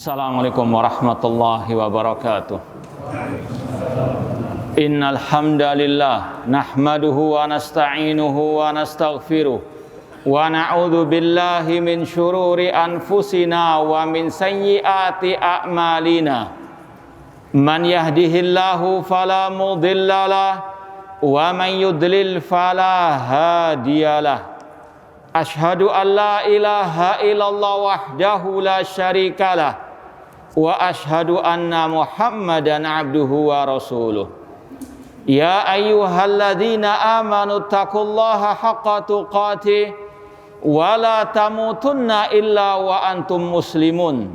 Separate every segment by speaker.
Speaker 1: Assalamualaikum warahmatullahi wabarakatuh. Innal hamdalillah nahmaduhu wa nasta'inuhu wa nastaghfiruh wa na'udzu billahi min syururi anfusina wa min sayyiati a'malina. Man yahdihillahu fala mudhillalah wa man yudlil fala hadiyalah. Ashhadu an la ilaha illallah wahdahu la syarikalah wa ashhadu anna Muhammadan abduhu wa rasuluh. Ya ayyuhalladzina amanu taqullaha haqqa tuqatih wa la tamutunna illa wa antum muslimun.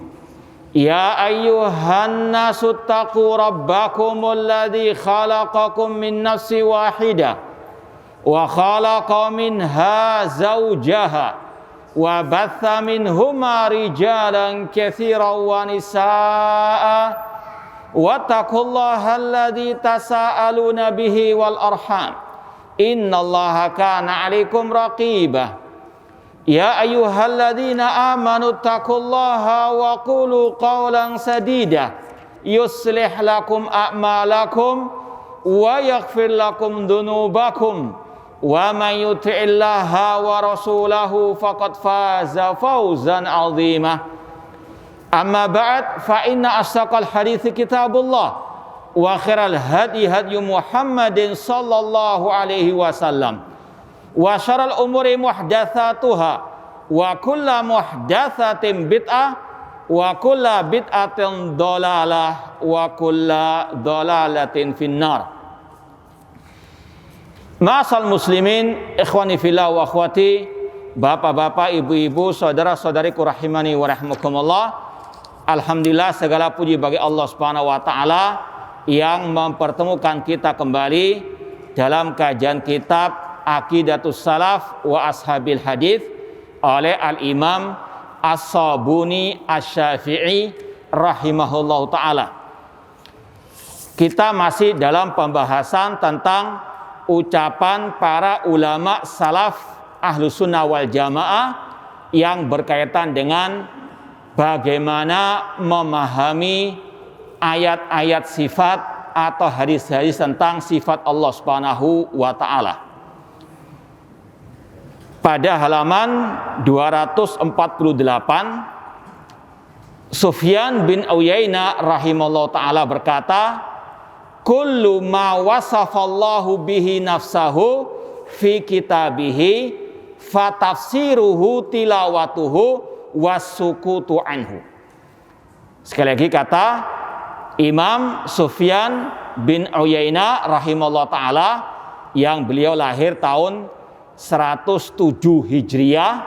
Speaker 1: Ya ayyuhan nasu taqu rabbakumul ladzi khalaqakum min nafsin wahidah wa khalaqa minha zawjaha wa batha minhuma rijalan katsiran wa nisaa wattaqullaha alladzi tasaaluna bihi wal arham innallaha kana 'alaikum raqibah. Ya ayyuhalladzina amanu taqullaha wa qulu qawlan sadida yuslih lakum a'malakum wa yaghfir lakum dhunubakum wa man yuti'illaha wa rasulahu faqad faza fawzan 'azima. Amma ba'd, fa inna asdaqal hadithi kitabullah wa khairal hadi hadyu Muhammadin sallallahu alaihi wasallam wa syarrul umuri muhdatsatuha wa kullu muhdatsatin bid'ah wa kullu bid'atin dhalalah wa kullu dhalalatin finnar. Ma'asal muslimin, ikhwani fillah wa akhwati, bapak-bapak, ibu-ibu, saudara-saudariku rahimani wa rahmakumullah. Alhamdulillah, segala puji bagi Allah Subhanahu wa taala yang mempertemukan kita kembali dalam kajian kitab Aqidatus Salaf wa Ashabil Hadits oleh Al-Imam As-Sabuni Asy-Syafi'i rahimahullahu taala. Kita masih dalam pembahasan tentang ucapan para ulama salaf Ahlus Sunnah wal Jamaah yang berkaitan dengan bagaimana memahami ayat-ayat sifat atau hadis-hadis tentang sifat Allah Subhanahu wa taala. Pada halaman 248, Sufyan bin Uyainah rahimahullahu taala berkata, kullu ma wasafallahu bihi nafsahu fi kitabihi fatafsiruhu tilawatuhu wasukutu anhu. Sekali lagi kata Imam Sufyan bin Uyainah rahimahullah ta'ala, yang beliau lahir tahun 107 Hijriah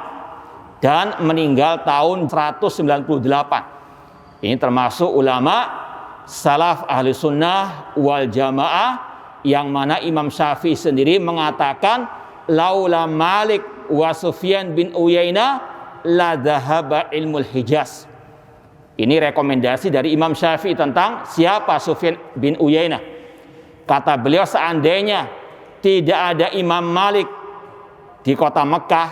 Speaker 1: dan meninggal tahun 198. Ini termasuk ulama salaf ahli sunnah wal jamaah, yang mana Imam Syafi'i sendiri mengatakan laula Malik wa Sufyan bin Uyainah la dhahaba ilmul Hijaz. Ini rekomendasi dari Imam Syafi'i tentang siapa Sufyan bin Uyainah. Kata beliau, seandainya tidak ada Imam Malik di kota Mekah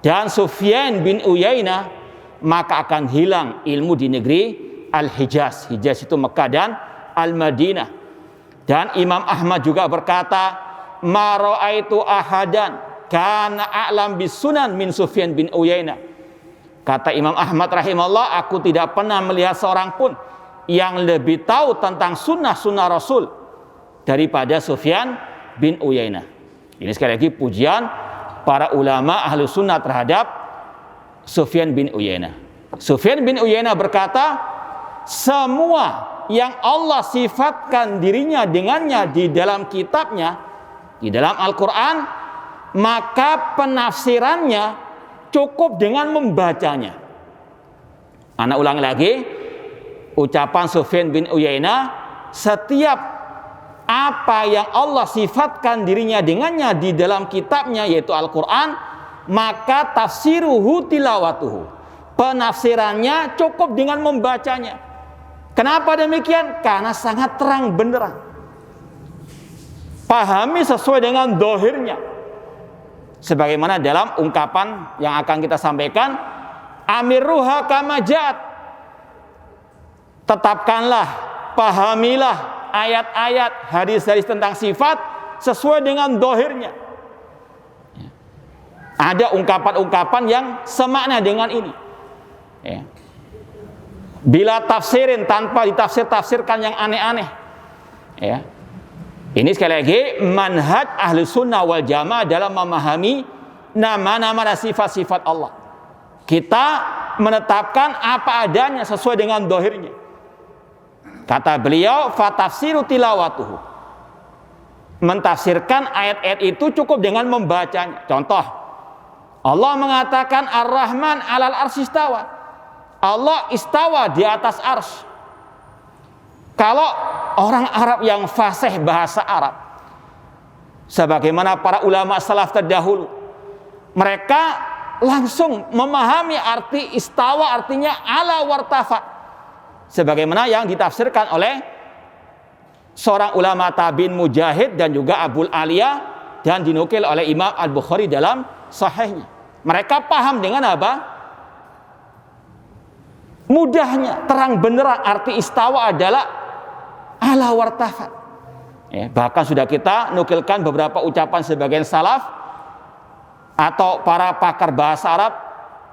Speaker 1: dan Sufyan bin Uyainah, maka akan hilang ilmu di negeri Al-Hijaz. Hijaz itu Mekah dan Al-Madinah. Dan Imam Ahmad juga berkata, ma ra'aitu ahadan kana a'lam bisunan min Sufyan bin Uyainah. Kata Imam Ahmad rahimahullah, aku tidak pernah melihat seorang pun yang lebih tahu tentang sunnah-sunnah Rasul daripada Sufyan bin Uyainah. Ini sekali lagi pujian para ulama ahlu sunnah terhadap Sufyan bin Uyainah. Sufyan bin Uyainah berkata, semua yang Allah sifatkan dirinya dengannya di dalam kitabnya, di dalam Al-Quran, maka penafsirannya cukup dengan membacanya. Ana ulang lagi, ucapan Sufyan bin Uyainah, setiap apa yang Allah sifatkan dirinya dengannya di dalam kitabnya, yaitu Al-Quran, maka tafsiruhu tilawatuhu, penafsirannya cukup dengan membacanya. Kenapa demikian? Karena sangat terang benderang. Pahami sesuai dengan dohirnya. Sebagaimana dalam ungkapan yang akan kita sampaikan, amiruha kama ja'at, tetapkanlah, pahamilah ayat-ayat, hadis-hadis tentang sifat sesuai dengan dohirnya. Ada ungkapan-ungkapan yang semakna dengan ini. Ya. Bila tafsirin tanpa ditafsir-tafsirkan yang aneh-aneh. Ya. Ini sekali lagi manhaj ahli sunnah wal jamaah dalam memahami nama-nama dan sifat-sifat Allah. Kita menetapkan apa adanya sesuai dengan dohirnya. Kata beliau, fatafsiru tilawatuhu. Mentafsirkan ayat-ayat itu cukup dengan membacanya. Contoh, Allah mengatakan Ar-Rahman alal arsy istawa. Allah istawa di atas arsy. Kalau orang Arab yang fasih bahasa Arab, sebagaimana para ulama salaf terdahulu, mereka langsung memahami arti istawa, artinya ala wartafa, sebagaimana yang ditafsirkan oleh seorang ulama tabi'in Mujahid dan juga Abul Aliyah, dan dinukil oleh Imam Al-Bukhari dalam sahihnya. Mereka paham dengan apa? Mudahnya, terang benderang arti istawa adalah ala wartafa. Ya, bahkan sudah kita nukilkan beberapa ucapan sebagian salaf atau para pakar bahasa Arab,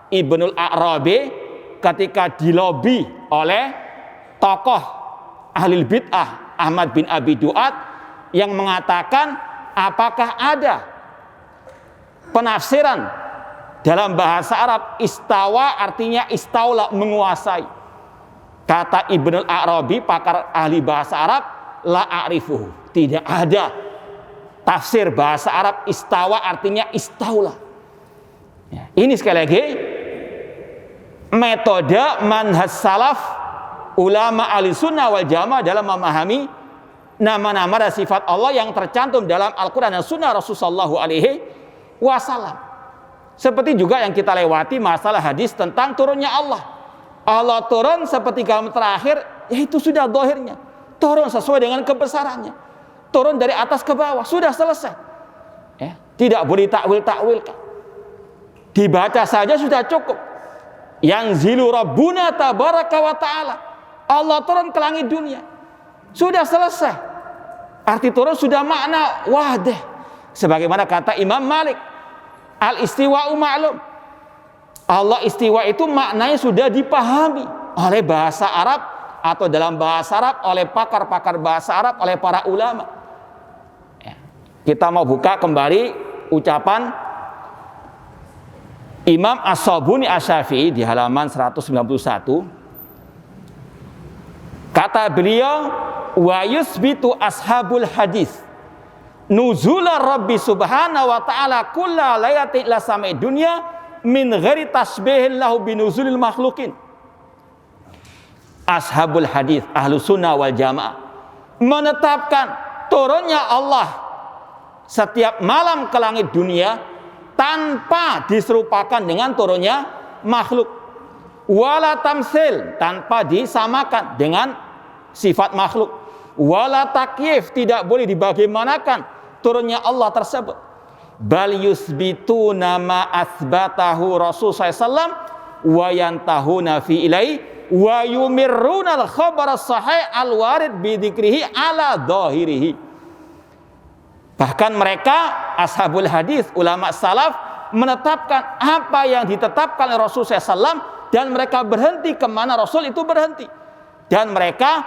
Speaker 1: Ibnul A'rabi, ketika dilobi oleh tokoh ahli bid'ah Ahmad bin Abi Duat yang mengatakan apakah ada penafsiran dalam bahasa Arab istawa artinya istaula, menguasai. Kata Ibnul A'rabi, pakar ahli bahasa Arab, la a'rifuhu, tidak ada tafsir bahasa Arab istawa artinya istaula. Ya, ini sekali lagi metode manhaj salaf ulama ahli sunnah wal jamaah dalam memahami nama-nama dan sifat Allah yang tercantum dalam Al-Quran dan sunnah Rasulullah SAW. Seperti juga yang kita lewati masalah hadis tentang turunnya Allah. Allah turun seperti kalam terakhir, yaitu sudah dohirnya. Turun sesuai dengan kebesarannya. Turun dari atas ke bawah, sudah selesai. Ya, tidak boleh takwil-takwilkan. Dibaca saja sudah cukup. Yang zilu Rabbuna tabaraka wa ta'ala. Allah turun ke langit dunia. Sudah selesai. Arti turun sudah makna wadah. Sebagaimana kata Imam Malik, al-istiwa'u ma'lum. Allah istiwa itu maknanya sudah dipahami oleh bahasa Arab atau dalam bahasa Arab oleh pakar-pakar bahasa Arab, oleh para ulama. Ya. Kita mau buka kembali ucapan Imam As-Sabuni Asy-Syafi'i di halaman 191. Kata beliau, wa yusbitu ashabul hadis nuzula Rabbi subhanahu wa ta'ala kulla layatin ila samai dunya min ghairi tasbihin lahu binuzulil makhlukin. Ashabul hadis ahlu sunnah wal jamaah menetapkan turunnya Allah setiap malam ke langit dunia tanpa diserupakan dengan turunnya makhluk, wala tamsil, tanpa disamakan dengan sifat makhluk, wala takyif, tidak boleh dibagaimanakan turunnya Allah tersebut. Bal yusbitu nama asbatahu Rasul SAW wa yantahuna fi ilai wa yumirruna al-khabar as-sahih al-warid bidikrihi ala dhahirihi. Bahkan mereka ashabul hadis, ulama salaf, menetapkan apa yang ditetapkan oleh Rasul SAW dan mereka berhenti kemana Rasul itu berhenti. Dan mereka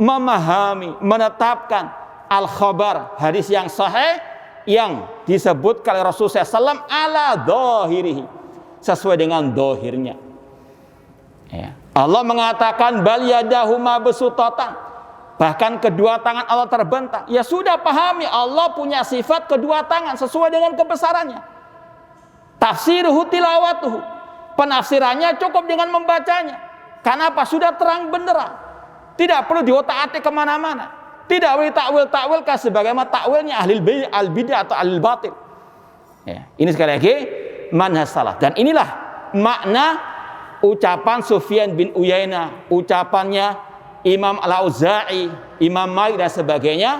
Speaker 1: memahami, menetapkan al-khabar, hadis yang sahih yang disebutkan oleh Rasulullah SAW ala dhahirihi, sesuai dengan dhahirnya. Ya. Allah mengatakan bal yadahu mabsutatan, bahkan kedua tangan Allah terbentang. Ya sudah pahami, Allah punya sifat kedua tangan sesuai dengan kebesarannya. Tafsiruhu tilawatuhu, penafsirannya cukup dengan membacanya. Karena apa? Sudah terang benderang, tidak perlu diotak-atik kemana-mana. Tidak boleh takwil-takwilkan sebagaimana takwilnya ahli al-bidah atau al-batil. Ya, ini sekali lagi manhaj salaf. Dan inilah makna ucapan Sufyan bin Uyainah, ucapannya Imam Al-Auza'i, Imam Malik dan sebagainya,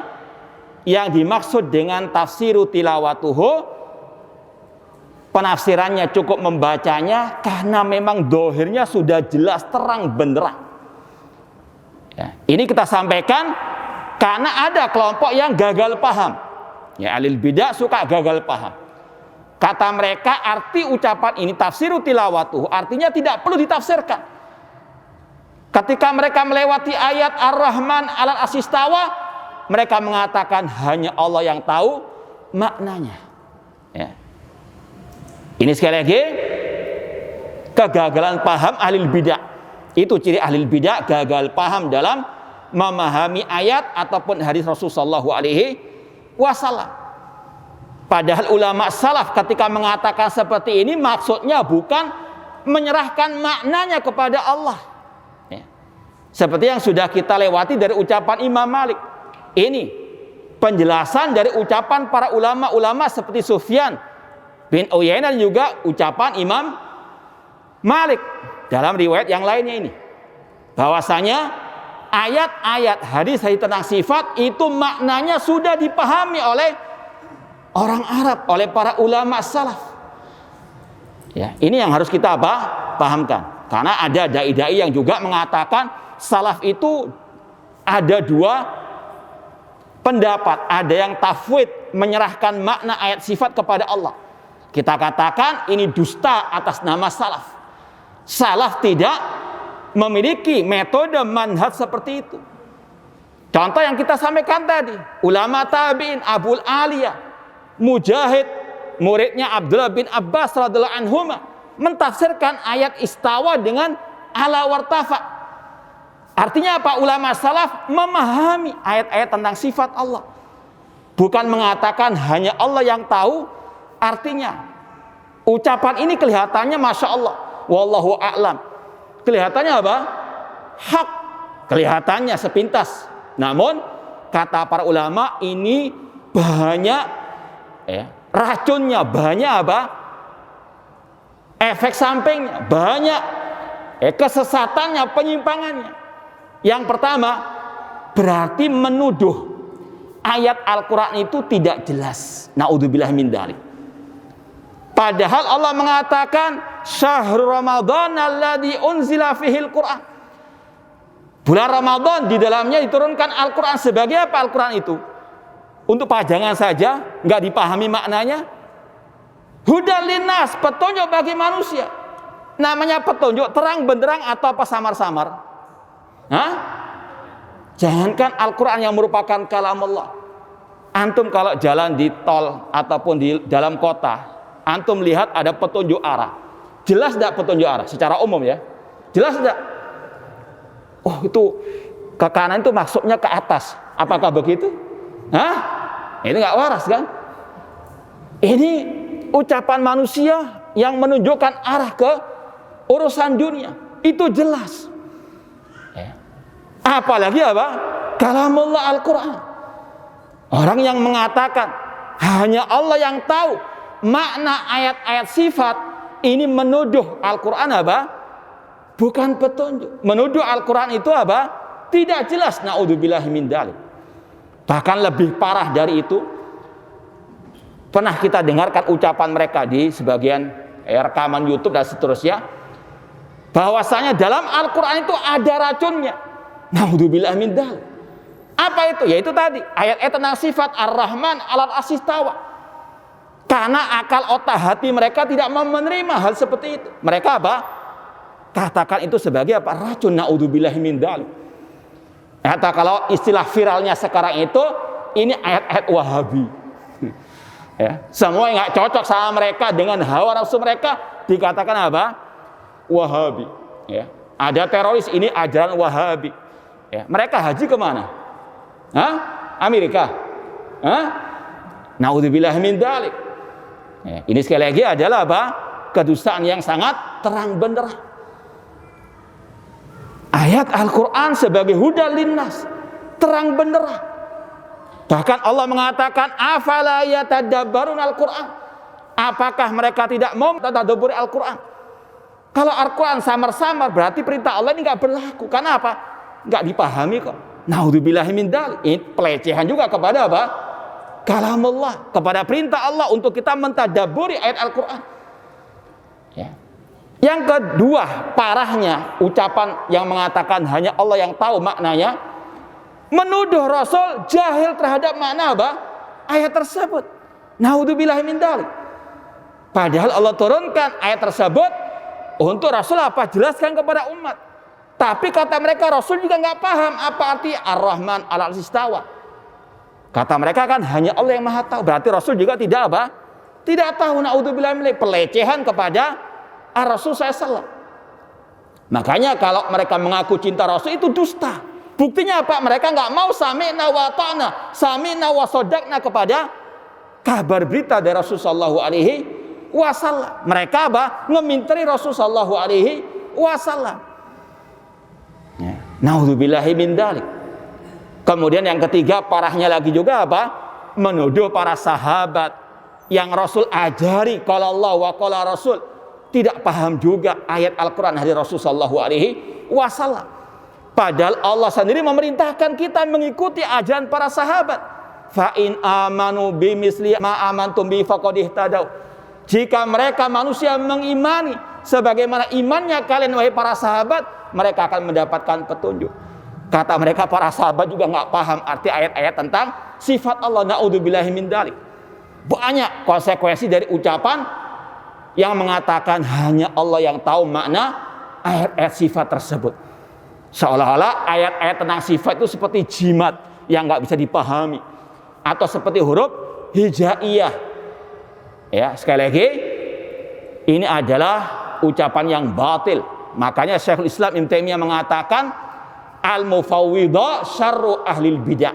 Speaker 1: yang dimaksud dengan tafsiru tilawatuhu, penafsirannya cukup membacanya karena memang dohirnya sudah jelas terang benderang. Ya, ini kita sampaikan karena ada kelompok yang gagal paham. Ya, ahlul bidah suka gagal paham. Kata mereka arti ucapan ini tafsiru tilawatuh, artinya tidak perlu ditafsirkan. Ketika mereka melewati ayat Ar-Rahman 'alal arsy istawa, mereka mengatakan hanya Allah yang tahu maknanya. Ya. Ini sekali lagi kegagalan paham ahlul bidah. Itu ciri ahlul bidah, gagal paham dalam memahami ayat ataupun hadis Rasulullah SAW. Padahal ulama salaf ketika mengatakan seperti ini maksudnya bukan menyerahkan maknanya kepada Allah. Ya. Seperti yang sudah kita lewati dari ucapan Imam Malik. Ini penjelasan dari ucapan para ulama-ulama seperti Sufyan bin Uyainah dan juga ucapan Imam Malik dalam riwayat yang lainnya ini. Bahwasanya ayat-ayat hadis tentang sifat itu maknanya sudah dipahami oleh orang Arab, oleh para ulama salaf. Ya, ini yang harus kita pahamkan. Karena ada dai-dai yang juga mengatakan salaf itu ada dua pendapat. Ada yang tafwid, menyerahkan makna ayat sifat kepada Allah. Kita katakan ini dusta atas nama salaf. Salaf tidak memiliki metode manhaj seperti itu. Contoh yang kita sampaikan tadi, ulama tabi'in, Abul Aliyah, Mujahid, muridnya Abdullah bin Abbas radhiyallahu anhuma, mentafsirkan ayat istawa dengan ala wartafa. Artinya apa? Ulama salaf memahami ayat-ayat tentang sifat Allah. Bukan mengatakan hanya Allah yang tahu. Artinya ucapan ini kelihatannya Masya Allah, wallahu a'lam, kelihatannya apa? Hak, kelihatannya sepintas. Namun kata para ulama ini banyak racunnya, banyak apa? Efek sampingnya, banyak kesesatannya, penyimpangannya. Yang pertama, berarti menuduh ayat Al-Quran itu tidak jelas. Na'udzubillah min dzalik. Padahal Allah mengatakan syahrul Ramadan alladzi unzila fihil Quran. Bulan Ramadan di dalamnya diturunkan Al-Quran. Sebagai apa Al-Quran itu? Untuk pajangan saja, nggak dipahami maknanya. Hudal linnas, petunjuk bagi manusia. Namanya petunjuk terang benderang atau apa samar-samar? Hah? Jangankan Al-Quran yang merupakan kalam Allah. Antum kalau jalan di tol ataupun di dalam kota, antum lihat ada petunjuk arah. Jelas tidak petunjuk arah? Secara umum ya. Jelas tidak? Oh itu ke kanan itu maksudnya ke atas. Apakah begitu? Hah? Ini nggak waras kan? Ini ucapan manusia yang menunjukkan arah ke urusan dunia. Itu jelas. Apalagi apa? Kalamullah Al-Quran. Orang yang mengatakan hanya Allah yang tahu makna ayat-ayat sifat, ini menuduh Al-Quran apa? Bukan petunjuk. Menuduh Al-Quran itu apa? Tidak jelas. Na'udzubillahi min dzalik. Bahkan lebih parah dari itu, pernah kita dengarkan ucapan mereka di sebagian rekaman YouTube dan seterusnya, bahwasanya dalam Al-Quran itu ada racunnya. Na'udzubillah min dzalik. Apa itu? Yaitu tadi ayat-ayat tentang sifat Ar-Rahman 'alal arsy istawa. Karena akal otak hati mereka tidak mau menerima hal seperti itu. Mereka apa? Katakan itu sebagai apa? Racun. Na'udzubillah min dzalik. Kata kalau istilah viralnya sekarang itu, ini ayat-ayat Wahabi. Ya, semua yang nggak cocok sama mereka dengan hawa nafsu mereka dikatakan apa? Wahabi. Ya, ada teroris, ini ajaran Wahabi. Ya, mereka haji kemana? Hah? Amerika? Hah? Na'udzubillah min dzalik. Ya, ini sekali lagi adalah apa? Kedustaan yang sangat terang benderang. Ayat Al-Quran sebagai hudal linnas, terang benderang. Bahkan Allah mengatakan afala yatadabbarun Al-Quran. Apakah mereka tidak mau mentadabburi Al-Quran? Kalau Al-Quran samar-samar berarti perintah Allah ini nggak berlaku. Karena apa? Nggak dipahami kok. Na'udzubillahi min dzalik. Ini pelecehan juga kepada apa? Kalamullah, kepada perintah Allah untuk kita mentadabburi ayat Al-Quran. Ya. Yang kedua, parahnya ucapan yang mengatakan hanya Allah yang tahu maknanya, menuduh Rasul jahil terhadap makna apa? Ayat tersebut. Naudzubillahi min dzalik. Padahal Allah turunkan ayat tersebut untuk Rasul apa? Jelaskan kepada umat. Tapi kata mereka Rasul juga nggak paham apa arti Ar-Rahman 'alal 'arsy istawa. Kata mereka kan hanya Allah yang Maha tahu. Berarti Rasul juga tidak apa? Tidak tahu. Naudzubillahi min dzalik. Pelecehan kepada Rasul SAW. Makanya kalau mereka mengaku cinta Rasul itu dusta. Buktinya apa? Mereka nggak mau sami'na wa ta'na, sami'na wa shadaqna kepada kabar berita dari Rasul sallallahu alaihi wasallam. Mereka apa? Ngeminteri Rasul sallallahu alaihi wasallam. Ya. Naudzubillahi min dzalik. Kemudian yang ketiga, parahnya lagi juga apa? Menuduh para sahabat yang Rasul ajari qala Allah wa qala Rasul tidak paham juga ayat Al-Quran dari Rasul sallallahu alaihi wasallam. Padahal Allah sendiri memerintahkan kita mengikuti ajaran para sahabat. Fa in amanu bimisli ma amantum bi faqad ihtadaw. Jika mereka manusia mengimani sebagaimana imannya kalian wahai para sahabat, mereka akan mendapatkan petunjuk. Kata mereka para sahabat juga nggak paham arti ayat-ayat tentang sifat Allah. Naudzubillahi min dzalik. Banyak konsekuensi dari ucapan yang mengatakan hanya Allah yang tahu makna ayat-ayat sifat tersebut. Seolah-olah ayat-ayat tentang sifat itu seperti jimat yang nggak bisa dipahami, atau seperti huruf hijaiyah. Ya, sekali lagi ini adalah ucapan yang batil. Makanya Syekhul Islam Ibnu Taimiyah mengatakan al-mufawwidha syarru ahlil bid'ah.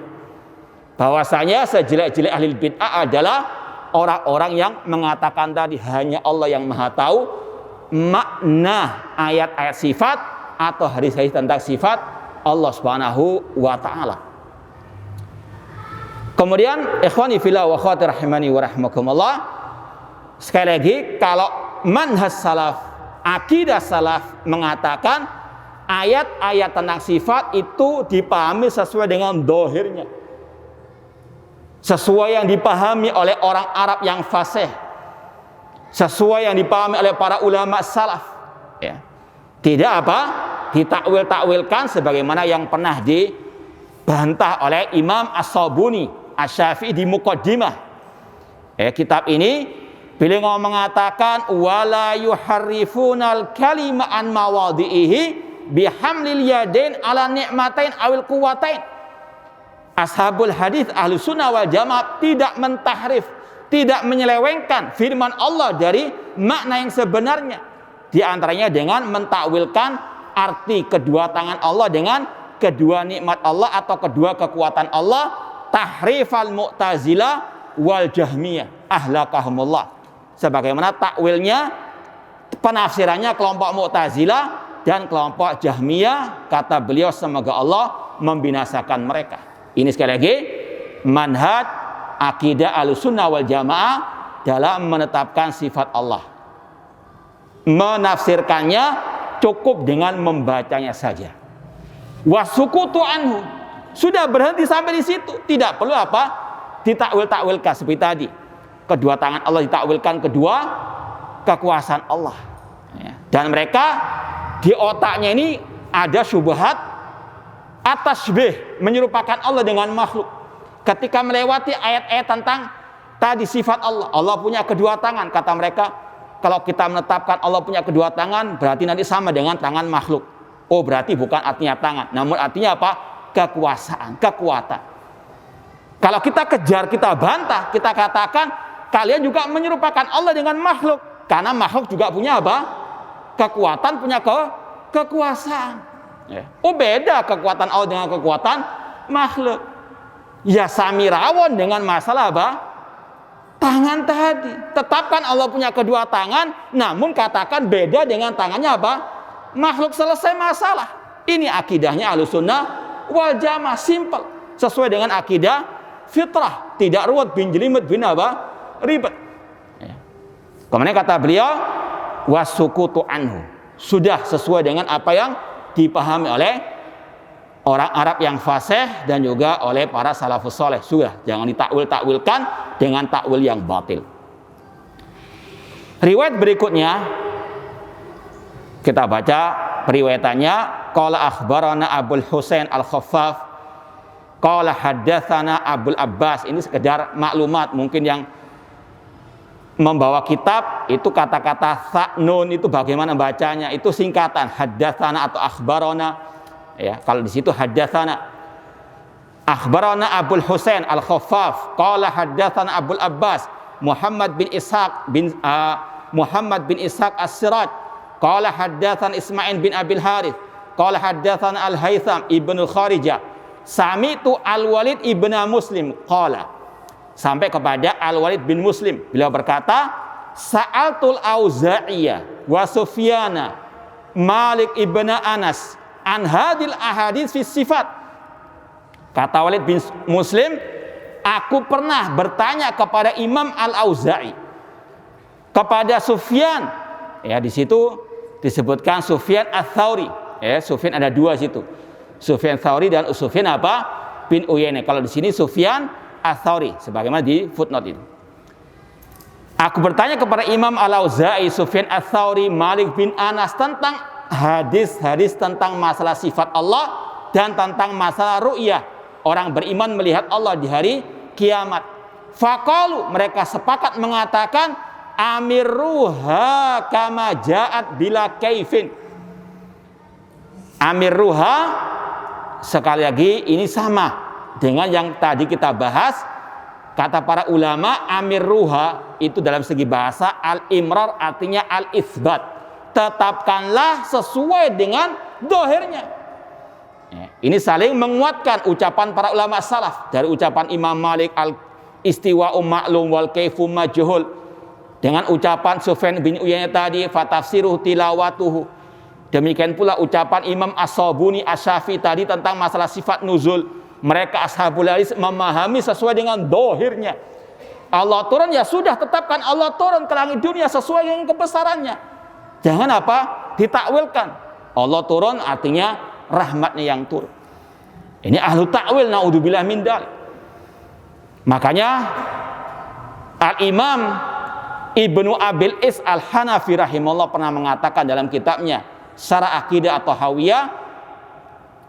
Speaker 1: Bahwasanya sejelek-jelek ahli bid'ah adalah orang-orang yang mengatakan tadi hanya Allah yang Maha tahu makna ayat-ayat sifat atau hadis-hadis tentang sifat Allah Subhanahu wa taala. Kemudian ikhwani fillah wa akhwati rahimani wa rahmakumullah, sekali lagi kalau manhaj salaf, akidah salaf mengatakan ayat-ayat tentang sifat itu dipahami sesuai dengan dohirnya, sesuai yang dipahami oleh orang Arab yang fasih, sesuai yang dipahami oleh para ulama salaf, ya. Tidak apa? Ditakwil-takwilkan sebagaimana yang pernah dibantah oleh Imam As-Sabuni Asy-Syafi'i di Muqaddimah. Kitab ini beliau mengatakan wala yuharrifunal kalima an mawadhihi bihamlil yadain ala ni'matain awil quwwatain. Ashabul hadis ahlu sunnah wal jamaah tidak mentahrif, tidak menyelewengkan firman Allah dari makna yang sebenarnya. Di antaranya dengan mentakwilkan arti kedua tangan Allah dengan kedua nikmat Allah atau kedua kekuatan Allah, tahrifal mu'tazilah wal jahmiyah ahlakahumullah. Sebagaimana takwilnya, penafsirannya kelompok mu'tazilah dan kelompok jahmiyah, kata beliau semoga Allah membinasakan mereka. Ini sekali lagi manhaj akidah Ahlussunnah wal Jamaah dalam menetapkan sifat Allah. Menafsirkannya cukup dengan membacanya saja. Wasukutu anhu, sudah berhenti sampai di situ, tidak perlu apa? Ditakwil-takwilkan seperti tadi. Kedua tangan Allah ditakwilkan kedua kekuasaan Allah. Dan mereka di otaknya ini ada syubhat at-tasybih, menyerupakan Allah dengan makhluk. Ketika melewati ayat-ayat tentang tadi sifat Allah, Allah punya kedua tangan, kata mereka, kalau kita menetapkan Allah punya kedua tangan, berarti nanti sama dengan tangan makhluk. Oh, berarti bukan artinya tangan, namun artinya apa? Kekuasaan, kekuatan. Kalau kita kejar, kita bantah, kita katakan kalian juga menyerupakan Allah dengan makhluk, karena makhluk juga punya apa? Kekuatan, punya kekuasaan. Oh, beda kekuatan Allah dengan kekuatan makhluk. Ya sami rawon dengan masalah apa? Tangan tadi. Tetapkan Allah punya kedua tangan, namun katakan beda dengan tangannya apa? Makhluk, selesai masalah. Ini akidahnya Ahlussunnah wal Jamaah, simple, sesuai dengan akidah fitrah, tidak ruwet bin jelimet bin apa? Ribet. Kemudian kata beliau wasukutu anhu, sudah sesuai dengan apa yang dipahami oleh orang Arab yang fasih dan juga oleh para salafus soleh. Sudah, jangan ditakwil-takwilkan dengan takwil yang batil. Riwayat berikutnya Kita baca periwayatannya. Qala akhbarana Abul Husain Al-Khaffaf, qala haddatsana Abul Abbas. Ini sekedar maklumat, mungkin yang membawa kitab itu kata-kata sa'nun itu bagaimana bacanya, itu singkatan haddatsana atau akhbarana. Ya, kalau di situ haddatsana. Akhbarana Abul Husain Al-Khaffaf, qala haddatsana Abul Abbas Muhammad bin Ishaq As-Siraj, qala haddatsan Ismail bin Abil Harith, qala haddatsan Al-Haytham ibnu Kharijah, sami'tu Al-Walid ibnu Muslim qala, sampai kepada Al-Walid bin Muslim, beliau berkata, sa'altul Auza'iyah wa Sufyana Malik ibnu Anas an hadil ahadits fi sifat. Kata Walid bin Muslim, aku pernah bertanya kepada Imam Al-Auza'i, kepada Sufyan. Ya, di situ disebutkan Sufyan Ats-Tsauri. Ya, Sufyan ada dua situ. Sufyan Tsauri dan Sufyan apa? Bin Uyainah. Kalau di sini Sufyan Ats-Tsauri sebagaimana di footnote itu. Aku bertanya kepada Imam Al-Auza'i, Sufyan Ats-Tsauri, Malik bin Anas tentang hadis-hadis tentang masalah sifat Allah dan tentang masalah ru'yah. Orang beriman melihat Allah di hari kiamat. Faqalu, mereka sepakat mengatakan, amirruha kama ja'at bila kaifin. Amirruha, sekali lagi ini sama dengan yang tadi kita bahas. Kata para ulama, amirruha itu dalam segi bahasa al-imrar artinya al-itsbat. Tetapkanlah sesuai dengan dohirnya. Ini saling menguatkan ucapan para ulama salaf. Dari ucapan Imam Malik, al-istiwa'u ma'lum wal kaifu majhul, dengan ucapan Sufyan bin Uyainah tadi, fatafsiruhu tilawatuhu. Demikian pula ucapan Imam As-Sabuni Asy-Syafi'i tadi tentang masalah sifat nuzul. Mereka ashabul hadis memahami sesuai dengan dohirnya. Allah turun, ya sudah, tetapkan Allah turun ke langit dunia sesuai dengan kebesarannya. Jangan apa? Ditakwilkan. Allah turun artinya rahmatnya yang turun. Ini ahlu ta'wil, naudzubillah min dzalik. Makanya Al-Imam Ibnu Abil Is Al-Hanafi rahimahullah pernah mengatakan dalam kitabnya Syarah Aqidah atau Hawiyah,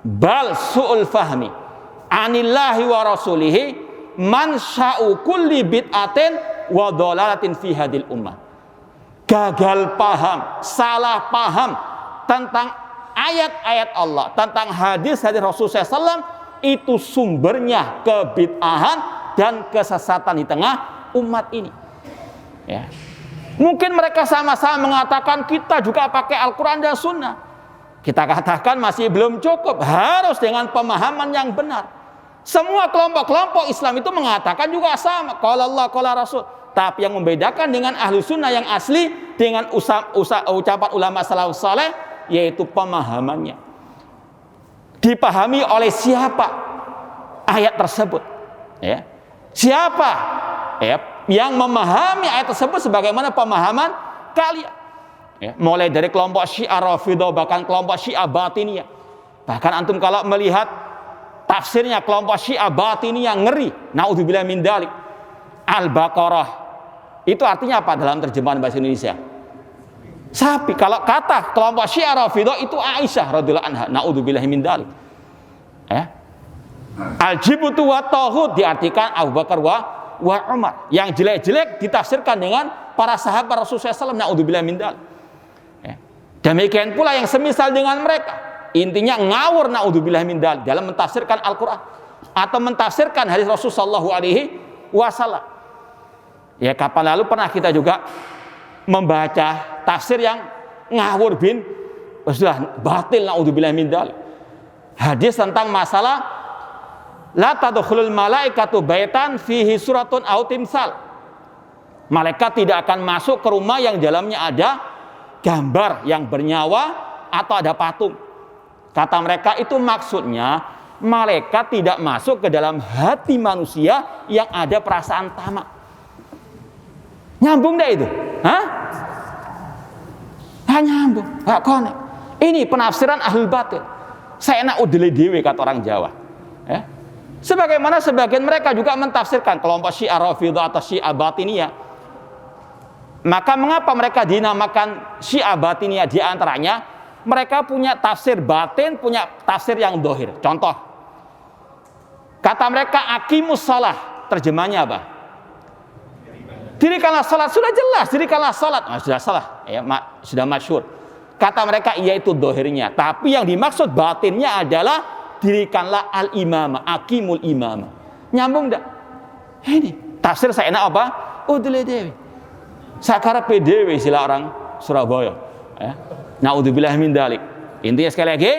Speaker 1: bal su'ul fahmi anillahi wa rasulihi man sya'u kulli bid'atin wa dhalalatin fi hadil ummah. Gagal paham, salah paham tentang ayat-ayat Allah, tentang hadis-hadis Rasulullah SAW, itu sumbernya kebid'ahan dan kesesatan di tengah umat ini. Ya. Mungkin mereka sama-sama mengatakan kita juga pakai Al-Quran dan Sunnah. Kita katakan masih belum cukup, harus dengan pemahaman yang benar. Semua kelompok-kelompok Islam itu mengatakan juga sama, qala Allah, qala Rasul. Tapi yang membedakan dengan ahlu sunnah yang asli dengan ucapan ulama salafus saleh, yaitu pemahamannya. Dipahami oleh siapa ayat tersebut? Ya. Siapa yang memahami ayat tersebut sebagaimana pemahaman kalian? Ya. Mulai dari kelompok Syiah Rafidhah, bahkan kelompok Syiah Batiniyah. Bahkan antum kalau melihat tafsirnya kelompok Syiah Batiniyah ngeri. Naudzubillah min dzalik. Al-Baqarah itu artinya apa dalam terjemahan bahasa Indonesia? Sapi. Kalau kata kelompok Syiah Rafidhah itu Aisyah radhiyallahu anha, naudzubillahi min dzalik. Al-jibtu wa taghut diartikan Abu Bakar wa Umar. Yang jelek-jelek ditafsirkan dengan para sahabat Rasulullah SAW, naudzubillahi min dzalik. Demikian pula yang semisal dengan mereka. Intinya ngawur, naudzubillahi min dzalik, dalam mentafsirkan Al-Qur'an atau mentafsirkan hadis Rasulullah sallallahu alaihi wasallam. Ya, kapan lalu pernah kita juga membaca tafsir yang ngawur bin sudah batil, naudzubillahi min dzalik. Hadis tentang masalah la tadkhulul malaikatu baitan fihi suratun aw timsal. Malaikat tidak akan masuk ke rumah yang dalamnya ada gambar yang bernyawa atau ada patung. Kata mereka itu maksudnya malaikat tidak masuk ke dalam hati manusia yang ada perasaan tamak. Nyambung dah itu? Hah? Nggak nyambung, nggak connect. Ini penafsiran ahlul batil. Saya enak udele dewe kata orang Jawa. Ya. Sebagaimana sebagian mereka juga mentafsirkan kelompok Syiah Rafidhah atau Syiah Batiniyah. Maka mengapa mereka dinamakan Syiah Batiniyah? Di antaranya mereka punya tafsir batin, punya tafsir yang dohir. Contoh, kata mereka aqimus shalah, terjemahnya apa? Dirikanlah salat. Sudah jelas, dirikanlah salat. Sudah salah, ya, sudah masyhur. Kata mereka iya itu dohirnya, tapi yang dimaksud batinnya adalah dirikanlah al-imamah, aqimul imamah. Nyambung enggak? Ini tafsir saya enak apa? Udle dewi. Sakara PDW sila orang Surabaya. Ya. Naudzubillah min dalik. Intinya sekali lagi,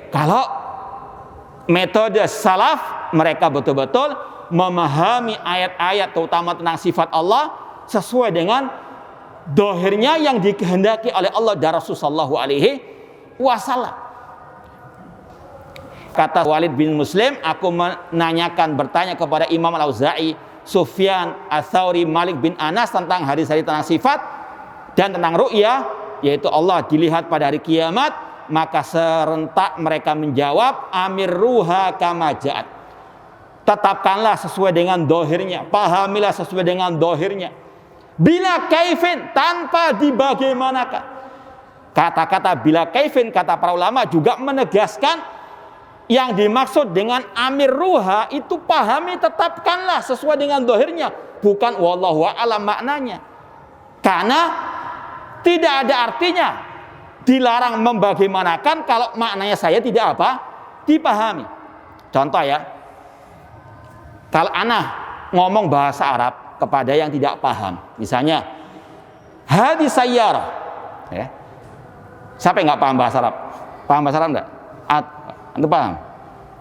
Speaker 1: kalau metode salaf mereka betul-betul memahami ayat-ayat terutama tentang sifat Allah sesuai dengan dohirnya yang dikehendaki oleh Allah dan Rasulullah SAW. Kata Walid bin Muslim, aku bertanya kepada Imam Al-Auza'i, Sufyan, Ats-Tsauri, Malik bin Anas tentang hadis-hadis tentang sifat dan tentang ru'yah, yaitu Allah dilihat pada hari kiamat. Maka serentak mereka menjawab, amirruha kama ja'at. Tetapkanlah sesuai dengan dohirnya, pahamilah sesuai dengan dohirnya. Bila kaifin, tanpa dibagaimanakan. Kata-kata bila kaifin, kata para ulama juga menegaskan yang dimaksud dengan amir ruha itu pahami, tetapkanlah sesuai dengan dohirnya, bukan wallahu a'lam maknanya. Karena tidak ada artinya dilarang membagaimanakan kalau maknanya saya tidak apa? Dipahami. Contoh ya, kalau ana ngomong bahasa Arab kepada yang tidak paham, misalnya hadis sayyarah, ya. Siapa yang nggak paham bahasa Arab? Paham bahasa Arab enggak? Anda paham?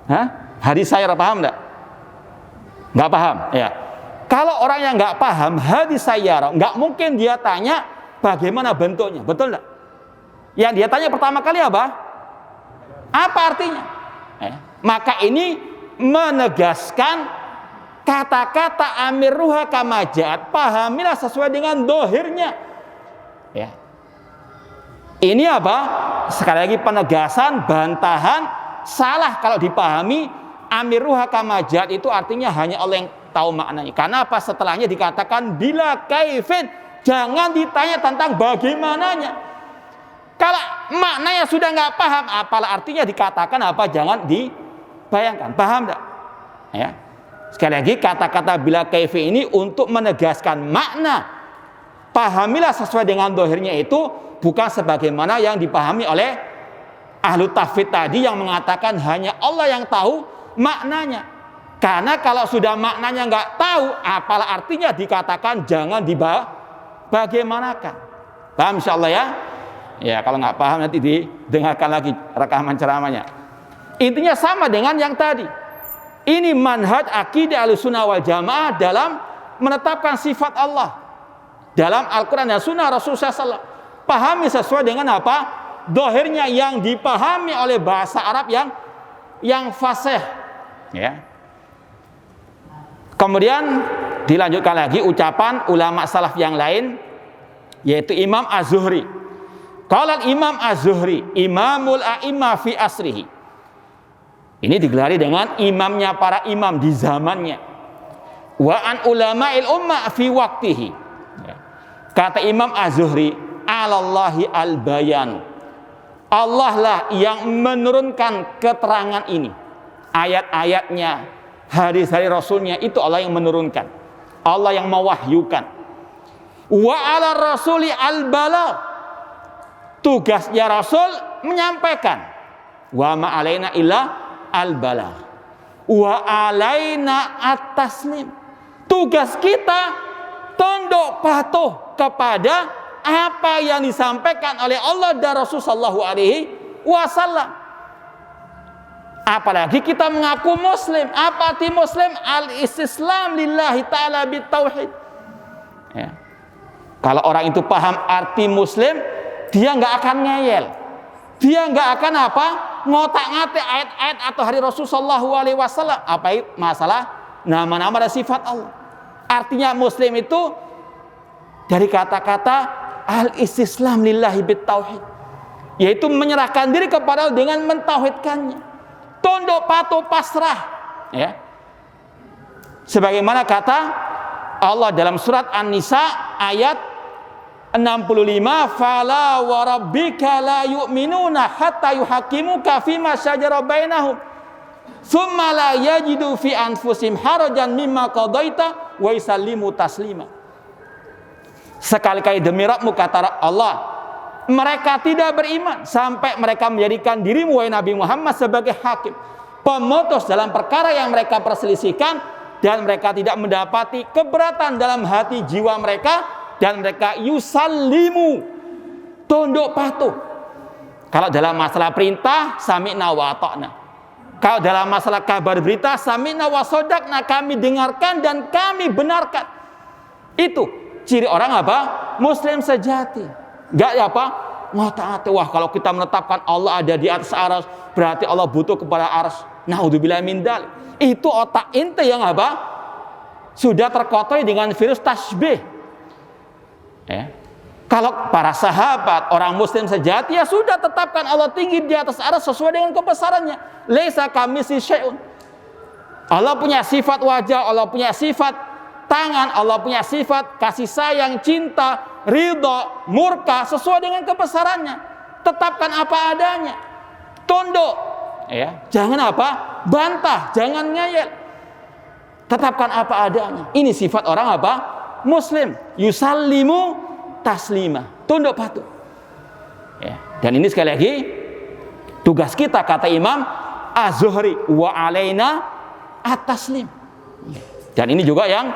Speaker 1: Hah? Hadis sayyarah paham enggak? Nggak paham, ya. Kalau orang yang nggak paham hadis sayyarah, nggak mungkin dia tanya bagaimana bentuknya, betul enggak? Yang dia tanya pertama kali apa? Apa artinya? Maka ini menegaskan kata-kata amirruha kama ja'at, pahamilah sesuai dengan dohirnya. Ya. Ini apa? Sekali lagi penegasan, bantahan, salah kalau dipahami amirruha kama ja'at itu artinya hanya Allah yang tahu maknanya. Karena apa? Setelahnya dikatakan bila kaifin, jangan ditanya tentang bagaimananya. Kalau maknanya sudah nggak paham, apalah artinya dikatakan apa? Jangan dibayangkan. Paham enggak? Ya. Sekali lagi kata-kata bila kaifi ini untuk menegaskan makna. Pahamilah sesuai dengan dohirnya itu bukan sebagaimana yang dipahami oleh ahlu tafwid tadi yang mengatakan hanya Allah yang tahu maknanya. Karena kalau sudah maknanya nggak tahu, apalah artinya dikatakan jangan dibagaimanakan. Paham insyaallah ya? Ya kalau nggak paham nanti didengarkan lagi rekaman ceramahnya. Intinya sama dengan yang tadi. Ini manhaj akidah Ahlussunnah wal Jamaah dalam menetapkan sifat Allah dalam Al-Quran dan Sunnah Rasulullah SAW. Pahami sesuai dengan apa? Dohirnya yang dipahami oleh bahasa Arab yang fasih. Ya. Kemudian dilanjutkan lagi ucapan ulama salaf yang lain, yaitu Imam Az-Zuhri. Qala Imam Az-Zuhri, imamul a'imah fi asrihi. Ini digelari dengan imamnya para imam di zamannya. Wa an ulama'il ummah fi waktihi. Kata Imam Az-Zuhri, alallahi al-bayan. Allah lah yang menurunkan keterangan ini. Ayat-ayatnya, hadis-hadis Rasulnya itu Allah yang menurunkan. Allah yang mewahyukan. Wa ala rasuli al-balagh. Tugasnya Rasul menyampaikan. Wa ma alaina illa al-balagh wa alaina at-taslim. Tugas kita tunduk patuh kepada apa yang disampaikan oleh Allah dan Rasul sallallahu alaihi wasallam. Apalagi kita mengaku muslim. Apa arti muslim? Al-istislam lillahi ta'ala bitauhid. Ya. Kalau orang itu paham arti muslim, dia nggak akan ngeyel. Dia nggak akan apa? Ngotak-ngatik ayat-ayat atau hadis Rasul sallallahu alaihi wasallam. Apa masalah nama-nama dan sifat Allah. Artinya muslim itu dari kata-kata al-istislam lillahi bitauhid, yaitu menyerahkan diri kepada Allah dengan mentauhidkannya. Tunduk patuh pasrah, ya. Sebagaimana kata Allah dalam surat An-Nisa ayat 65, fala wa rabbika la yu'minuna hatta yuhakimuka fima syajara bainahum thumma la yajidu fi anfusihim harajan mimma qadaita wa yusallimu taslima. Sekali-kali demi Rabbmu, kata Allah, mereka tidak beriman sampai mereka menjadikan dirimu, wahai Nabi Muhammad, sebagai hakim, pemutus dalam perkara yang mereka perselisihkan, dan mereka tidak mendapati keberatan dalam hati jiwa mereka, dan mereka yusallimu, tunduk patuh. Kalau dalam masalah perintah, sami'na wa ata'na. Kalau dalam masalah kabar berita, sami'na wa sodakna, kami dengarkan dan kami benarkan. Itu ciri orang apa? Muslim sejati. Enggak ya apa? Ngotak-ngatik. Wah, kalau kita menetapkan Allah ada di atas arsy, berarti Allah butuh kepada arsy. Naudzubillah min dzalik. Itu otak ente yang apa? Sudah terkotori dengan virus tasbih. Ya. Kalau para sahabat, orang muslim sejati, ya sudah, tetapkan Allah tinggi di atas arsy sesuai dengan kebesarannya. Laisa kamitslihi syai'un. Allah punya sifat wajah, Allah punya sifat tangan, Allah punya sifat kasih sayang, cinta, ridha, murka sesuai dengan kebesarannya. Tetapkan apa adanya. Tunduk, ya. Jangan apa? Bantah, jangan ngeyel. Tetapkan apa adanya. Ini sifat orang apa? Muslim. Yusallimu taslima, tunduk patuh. Ya. Dan ini sekali lagi tugas kita, kata Imam Az-Zuhri, wa alaina at-taslim. Dan ini juga yang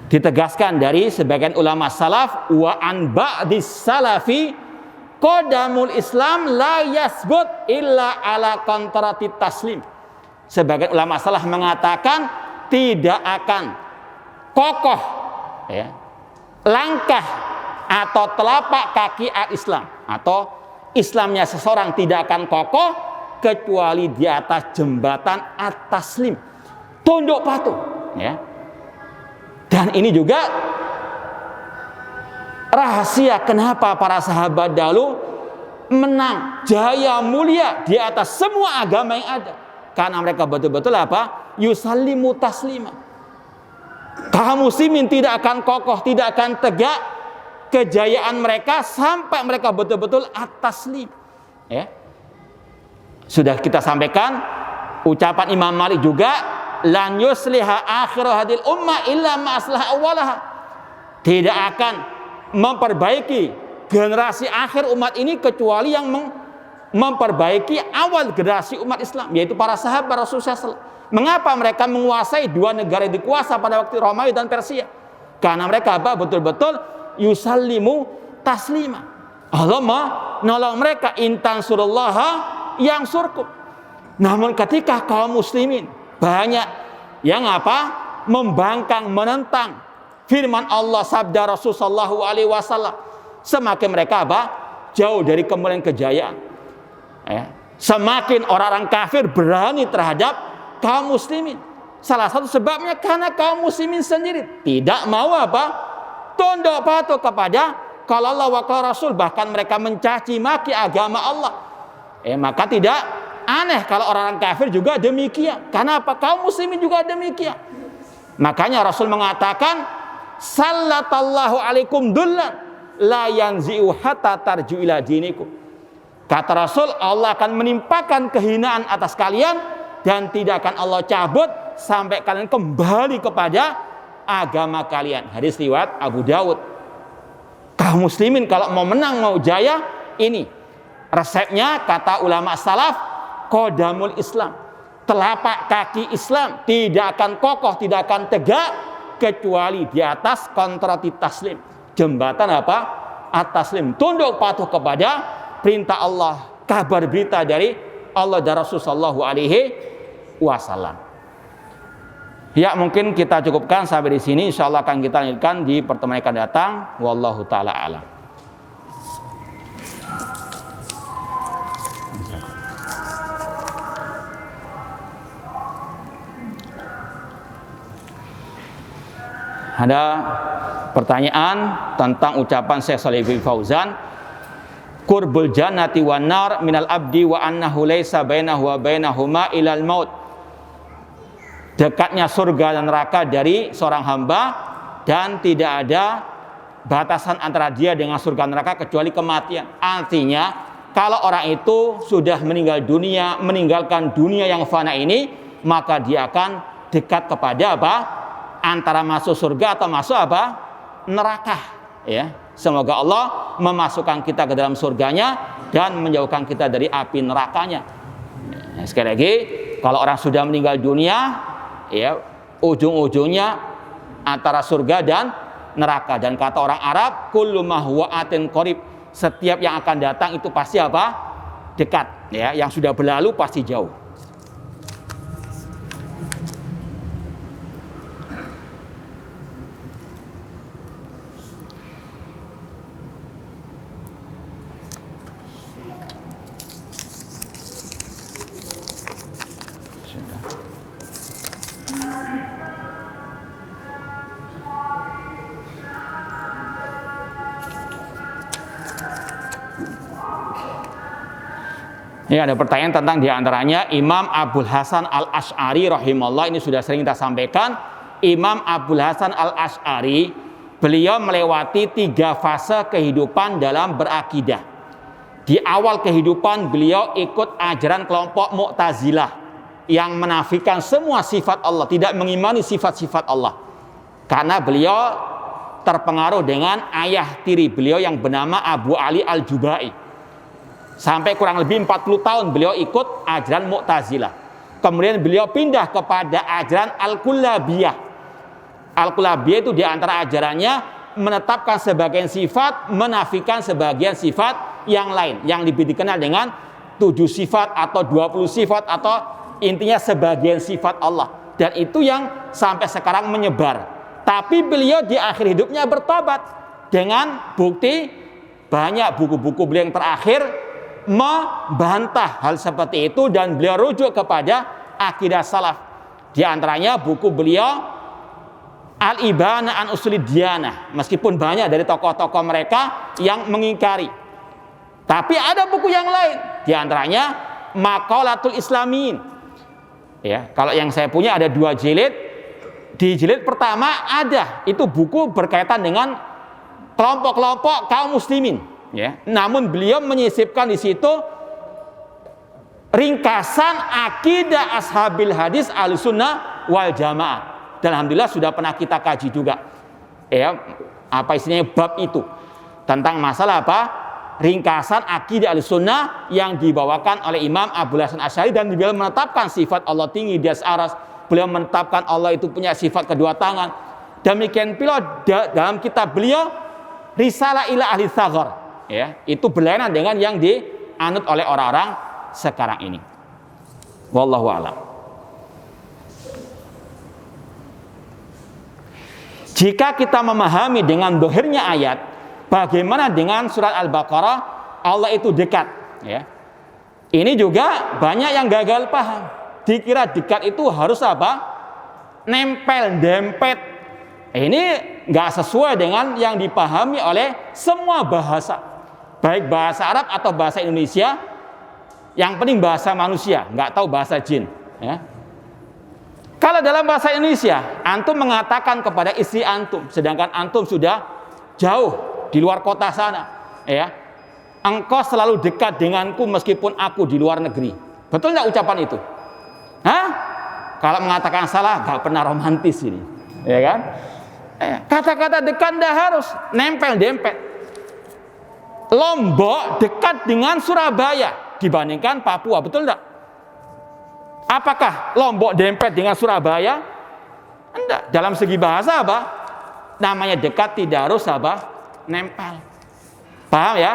Speaker 1: ditegaskan dari sebagian ulama salaf, wa an ba'dis salafi qadamul Islam la yasbut illa ala kontrati taslim. Sebagian ulama salaf mengatakan tidak akan kokoh, ya, langkah atau telapak kaki al-Islam atau Islamnya seseorang tidak akan kokoh kecuali di atas jembatan at-taslim, tunduk patuh, ya. Dan ini juga rahasia kenapa para sahabat dahulu menang jaya mulia di atas semua agama yang ada, karena mereka betul-betul apa? Yusallimu taslima. Kaum muslimin tidak akan kokoh, tidak akan tegak kejayaan mereka sampai mereka betul-betul at-taslim. Ya. Sudah kita sampaikan ucapan Imam Malik juga, lan yusliha akhiru hadil ummah illa ma aslaha awwalaha. Tidak akan memperbaiki generasi akhir umat ini kecuali yang memperbaiki awal generasi umat Islam, yaitu para sahabat Rasulullah SAW. Mengapa mereka menguasai dua negara yang dikuasa pada waktu Romawi dan Persia? Karena mereka apa? Betul-betul yusallimu taslima. Allah menolong mereka, intan surullaha yang surkum. Namun ketika kaum muslimin banyak yang apa? Membangkang, menentang firman Allah, sabda Rasulullah SAW, semakin mereka apa? Jauh dari kemuliaan kejayaan. Ya. Semakin orang-orang kafir berani terhadap kaum muslimin. Salah satu sebabnya karena kaum muslimin sendiri tidak mau apa? Tunduk patuh kepada kalau Allah wa qala Rasul, bahkan mereka mencaci maki agama Allah. Maka tidak aneh kalau orang kafir juga demikian. Karena apa? Kaum muslimin juga demikian. Makanya Rasul mengatakan, sallatallahu alaikum dullan la yanzi'u hatta tarju ila dinikum. Kata Rasul, Allah akan menimpakan kehinaan atas kalian dan tidak akan Allah cabut sampai kalian kembali kepada agama kalian. Hadis riwayat Abu Dawud. Kaum muslimin kalau mau menang, mau jaya, ini resepnya, kata ulama salaf, qadamul Islam, telapak kaki Islam tidak akan kokoh, tidak akan tegak kecuali di atas kontrati taslim, jembatan apa? At-taslim, tunduk patuh kepada perintah Allah, kabar berita dari Allah dan Rasulullah sallallahu alaihi wasallam. Ya, mungkin kita cukupkan sampai di sini. Insyaallah akan kita lanjutkan di pertemuan yang akan datang. Wallahu taala alam. Ada pertanyaan tentang ucapan Syekh Shalih bin Fauzan, qurbul jannati wan nar minal abdi wa annahu laisa bainahu wa bainahuma ilal maut. Dekatnya surga dan neraka dari seorang hamba dan tidak ada batasan antara dia dengan surga neraka kecuali kematian. Artinya kalau orang itu sudah meninggal dunia, meninggalkan dunia yang fana ini, maka dia akan dekat kepada apa? Antara masuk surga atau masuk apa? Neraka. Ya, semoga Allah memasukkan kita ke dalam surganya dan menjauhkan kita dari api nerakanya. Ya, sekali lagi, kalau orang sudah meninggal dunia, ya ujung-ujungnya antara surga dan neraka. Dan kata orang Arab, kullu ma huwa atin qarib, setiap yang akan datang itu pasti apa? Dekat. Ya, yang sudah berlalu pasti jauh. Ini ada pertanyaan tentang diantaranya Imam Abul Hasan Al-Asy'ari rahimahullah. Ini sudah sering kita sampaikan. Imam Abul Hasan Al-Asy'ari, beliau melewati 3 fase kehidupan dalam berakidah. Di awal kehidupan beliau ikut ajaran kelompok Mu'tazilah yang menafikan semua sifat Allah, tidak mengimani sifat-sifat Allah. Karena beliau terpengaruh dengan ayah tiri beliau yang bernama Abu Ali Al-Jubai. Sampai kurang lebih 40 tahun beliau ikut ajaran Mu'tazilah. Kemudian beliau pindah kepada ajaran Al-Kullabiyah. Al-Kullabiyah itu diantara ajarannya menetapkan sebagian sifat, menafikan sebagian sifat yang lain, yang lebih dikenal dengan 7 sifat atau 20 sifat atau intinya sebagian sifat Allah. Dan itu yang sampai sekarang menyebar. Tapi beliau di akhir hidupnya bertobat dengan bukti banyak buku-buku beliau yang terakhir membantah hal seperti itu dan beliau rujuk kepada akidah salaf. Di antaranya buku beliau Al-Ibana an Usulid Diyanah, meskipun banyak dari tokoh-tokoh mereka yang mengingkari. Tapi ada buku yang lain, di antaranya Maqalatul Islamin. Ya, kalau yang saya punya ada 2 jilid. Di jilid pertama ada itu buku berkaitan dengan kelompok-kelompok kaum muslimin. Ya, namun beliau menyisipkan di situ ringkasan akidah ashabil hadis ahlussunnah wal jamaah. Dan alhamdulillah sudah pernah kita kaji juga. Ya, apa istilahnya bab itu tentang masalah apa? Ringkasan akidah ahlussunnah yang dibawakan oleh Imam Abul Hasan Asy'ari, dan beliau menetapkan sifat Allah tinggi di atas arsy. Beliau menetapkan Allah itu punya sifat kedua tangan. Demikian pula dalam kitab beliau Risalah ila Ahli Tsaghar. Ya, itu berlainan dengan yang dianut oleh orang-orang sekarang ini. Wallahu a'lam. Jika kita memahami dengan dohirnya ayat, bagaimana dengan surat Al-Baqarah Allah itu dekat? Ya, ini juga banyak yang gagal paham. Dikira dekat itu harus apa? Nempel, dempet. Ini nggak sesuai dengan yang dipahami oleh semua bahasa. Baik bahasa Arab atau bahasa Indonesia, yang penting bahasa manusia, nggak tahu bahasa jin. Ya. Kalau dalam bahasa Indonesia, antum mengatakan kepada istri antum, sedangkan antum sudah jauh di luar kota sana, ya, engkau selalu dekat denganku meskipun aku di luar negeri. Betul nggak ucapan itu? Hah? Kalau mengatakan salah, nggak pernah romantis ini, ya kan? Kata-kata dekat nggak harus nempel dempet. Lombok dekat dengan Surabaya dibandingkan Papua, betul enggak? Apakah Lombok dempet dengan Surabaya? Enggak. Dalam segi bahasa apa? Namanya dekat tidak harus apa? Nempel. Paham ya?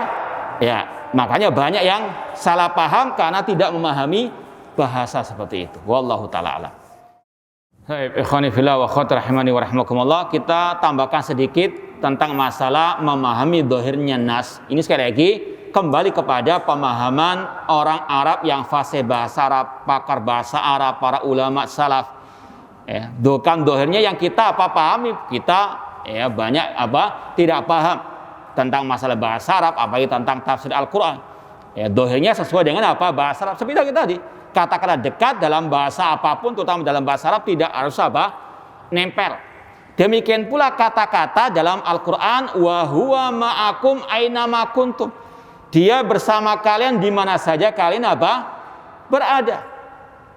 Speaker 1: Ya, makanya banyak yang salah paham karena tidak memahami bahasa seperti itu. Wallahu taala alam. Baik, ikhwani fillah wa akhwati rahimani wa rahimakumullah, kita tambahkan sedikit tentang masalah memahami dohirnya nas. Ini sekali lagi kembali kepada pemahaman orang Arab yang fasih bahasa Arab, pakar bahasa Arab, para ulama salaf. Ya, bukan dohirnya yang kita pahami. Kita ya banyak tidak paham tentang masalah bahasa Arab, apalagi tentang tafsir Al-Quran. Ya, dohirnya sesuai dengan bahasa Arab. Seperti tadi, kata-kata dekat dalam bahasa apapun, terutama dalam bahasa Arab, tidak harus nempel. Demikian pula kata-kata dalam Al-Quran, wa huwa ma'akum aina ma kuntum. Dia bersama kalian di mana saja kalian berada.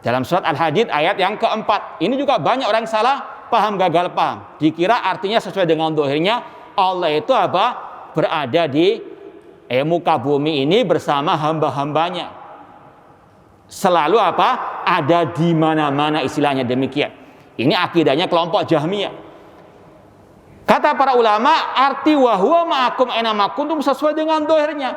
Speaker 1: Dalam surat Al-Hadid ayat yang keempat. Ini juga banyak orang salah paham, gagal paham. Dikira artinya sesuai dengan dohirnya Allah itu berada di muka bumi ini bersama hamba-hambanya. Selalu ada di mana-mana, istilahnya demikian. Ini akidahnya kelompok Jahmiyah. Kata para ulama, arti wa huwa ma'akum aina ma kuntum sesuai dengan dohirnya.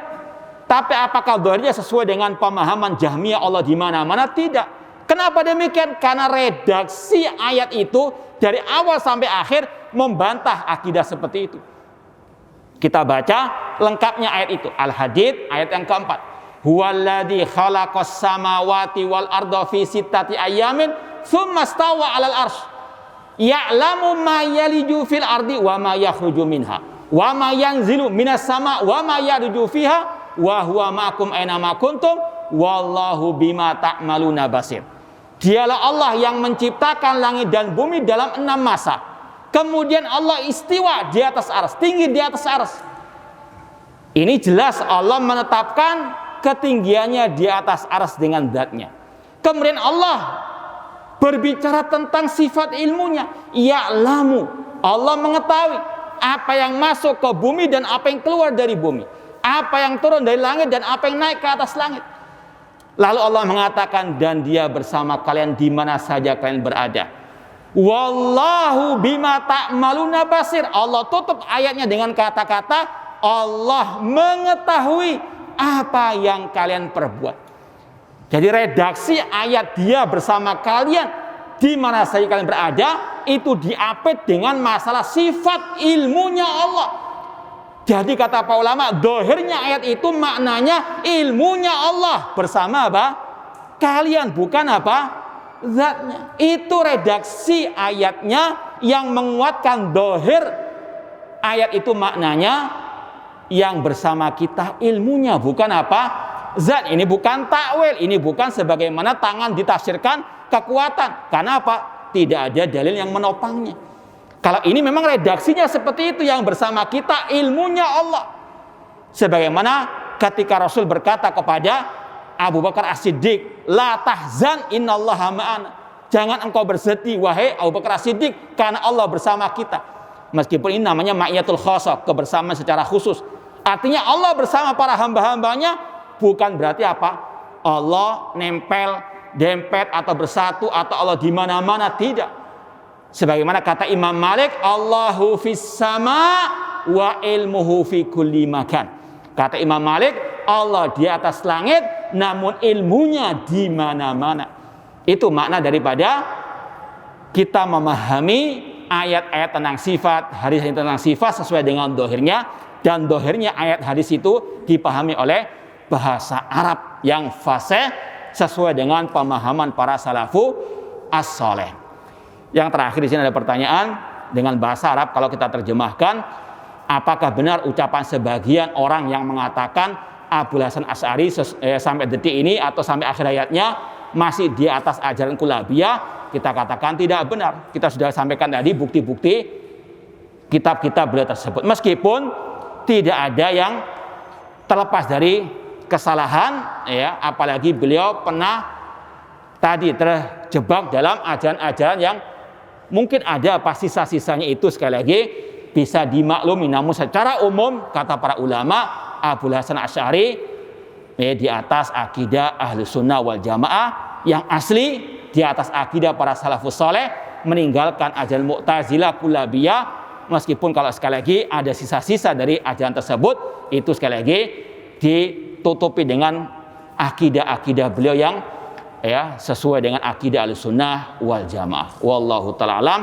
Speaker 1: Tapi apakah dohirnya sesuai dengan pemahaman Jahmiyah Allah di mana-mana? Tidak. Kenapa demikian? Karena redaksi ayat itu dari awal sampai akhir membantah akidah seperti itu. Kita baca lengkapnya ayat itu. Al-Hadid ayat yang keempat. Huwallazi khalaqas samawati wal arda fi sittati ayyamin tsumma stawa 'alal arsy. Ya'lamu ma yaliju fil ardi wa ma yakhruju minha wa ma yanzilu minas sama wa ma yarju fiha wa huwa ma'akum aina ma kuntum wallahu bima ta'maluna basir. Dialah Allah yang menciptakan langit dan bumi dalam 6 masa. Kemudian Allah istiwa di atas arsy, tinggi di atas arsy. Ini jelas Allah menetapkan ketinggiannya di atas arsy dengan zatnya. Kemudian Allah berbicara tentang sifat ilmunya. Ya'lamu, Allah mengetahui apa yang masuk ke bumi dan apa yang keluar dari bumi, apa yang turun dari langit dan apa yang naik ke atas langit. Lalu Allah mengatakan, dan dia bersama kalian di mana saja kalian berada. Wallahu bima ta'maluna basir. Allah tutup ayatnya dengan kata-kata Allah mengetahui apa yang kalian perbuat. Jadi redaksi ayat dia bersama kalian di mana saja kalian berada itu diapit dengan masalah sifat ilmunya Allah. Jadi kata para ulama, dohirnya ayat itu maknanya ilmunya Allah bersama kalian, bukan zatnya. Itu redaksi ayatnya yang menguatkan dohir ayat itu maknanya yang bersama kita ilmunya, bukan zat. Ini bukan takwil, ini bukan sebagaimana tangan ditafsirkan kekuatan. Karena tidak ada dalil yang menopangnya. Kalau ini memang redaksinya seperti itu, yang bersama kita ilmunya Allah. Sebagaimana ketika Rasul berkata kepada Abu Bakar As-Siddiq, la tahzan innallaha ma'ana. Jangan engkau bersedih wahai Abu Bakar As-Siddiq, karena Allah bersama kita. Meskipun ini namanya ma'iyatul khasah, kebersamaan secara khusus. Artinya Allah bersama para hamba-hambanya. Bukan berarti Allah nempel, dempet atau bersatu atau Allah di mana-mana, tidak. Sebagaimana kata Imam Malik, Allahu fis sama wa ilmuhu fi kulli makan. Kata Imam Malik, Allah di atas langit namun ilmunya di mana-mana. Itu makna daripada kita memahami ayat-ayat tentang sifat, hadis tentang sifat sesuai dengan dohirnya, dan dohirnya ayat hadis itu dipahami oleh bahasa Arab yang fasih sesuai dengan pemahaman para salafu as-saleh. Yang terakhir di sini ada pertanyaan dengan bahasa Arab, kalau kita terjemahkan, apakah benar ucapan sebagian orang yang mengatakan Abul Hasan Asy'ari sampai detik ini atau sampai akhir hayatnya masih di atas ajaran Kulabiyah? Kita katakan tidak benar. Kita sudah sampaikan tadi bukti-bukti kitab-kitab beliau tersebut. Meskipun tidak ada yang terlepas dari kesalahan, apalagi beliau pernah tadi terjebak dalam ajaran-ajaran yang mungkin ada sisa-sisanya, itu sekali lagi bisa dimaklumi. Namun secara umum kata para ulama, Abul Hasan Asy'ari di atas akidah Ahlus Sunnah wal Jamaah yang asli, di atas akidah para salafus saleh, meninggalkan ajaran Mu'tazilah, Kulabiyah. Meskipun kalau sekali lagi ada sisa-sisa dari ajaran tersebut, itu sekali lagi ditutupi dengan akidah-akidah beliau yang sesuai dengan akidah Ahlussunnah wal Jamaah. Wallahu ta'ala alam.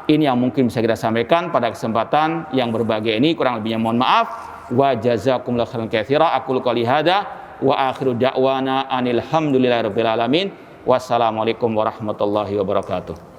Speaker 1: Ini yang mungkin bisa kita sampaikan pada kesempatan yang berbahagia ini. Kurang lebihnya mohon maaf. Wa jazakumullahu khairan katsira. Aqulu qouli hadza wa akhiru da'wana anil hamdulillahirabbil alamin. Wassalamualaikum warahmatullahi wabarakatuh.